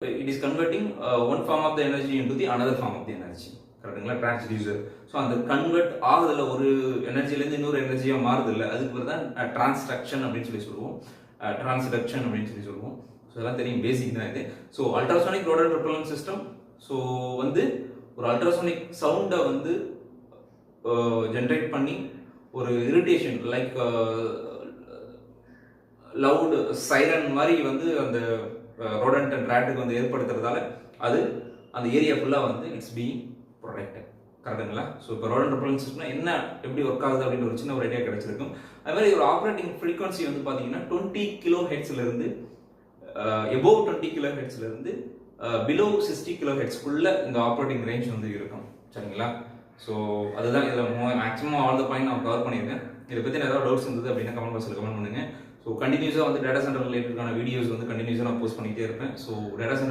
It is converting one form of the energy into the another form of the energy. கரெக்டுங்களா? Transducer. So அந்த convert ஆகுதுல ஒரு எனர்ஜிலேருந்து இன்னொரு எனர்ஜியாக மாறுது இல்லை, அதுக்கு பேர் தான் டிரான்ஸ்டக்ஷன் அப்படின்னு சொல்லி சொல்லுவோம், டிரான்ஸ்டக்ஷன் அப்படின்னு சொல்லி சொல்லுவோம். ஸோ இதெல்லாம் தெரியும், பேசிக் தான் இது. So ultrasonic rotor propulsion system. So வந்து ஒரு அல்ட்ராசோனிக் சவுண்டை வந்து ஜென்ரேட் பண்ணி ஒரு இரிட்டேஷன் லைக் லவுட் சைரன் மாதிரி வந்து அந்த ரோடன்ட் அண்ட் ரேட்டுக்கு வந்து ஏற்படுத்துறதால அது அந்த ஏரியா ஃபுல்லாக வந்து இட்ஸ் பீயிங் ப்ரொடெக்டட். கரெக்டுங்களா? ஸோ இப்போ ரோடன்ட் ப்ரொபல்லன் சிஸ்டம்னா என்ன, எப்படி ஒர்க் ஆகுது அப்படின்னு ஒரு சின்ன ஒரு ஐடியா கிடைச்சிருக்கும். அது மாதிரி ஒரு ஆப்ரேட்டிங் ஃப்ரீக்வன்சி வந்து பார்த்தீங்கன்னா 20 கிலோ ஹெட்ஸ்லேருந்து எபோவ் 20 கிலோ ஹெட்ஸ்லேருந்து பிலோ 60 கிலோ ஹெட்ஸ்க்குள்ள இந்த ஆப்ரேட்டிங் ரேஞ்ச் வந்து இருக்கும். சரிங்களா? ஸோ அதுதான் இதில் மேக்ஸிமம் ஆல் த பாயிண்ட் நான் கவர் பண்ணியிருக்கேன். இதை பற்றி ஏதாவது டவுட்ஸ் இருந்தது அப்படின்னா கமெண்ட் பாக்ஸில் கமெண்ட் பண்ணுங்கள். ஸோ கண்டினியூஸாக வந்து டேட்டா சென்டர் ரிலேட்டடான வீடியோஸ் வந்து கண்டினியூஸாக நான் போஸ்ட் பண்ணிகிட்டே இருப்பேன். So data centre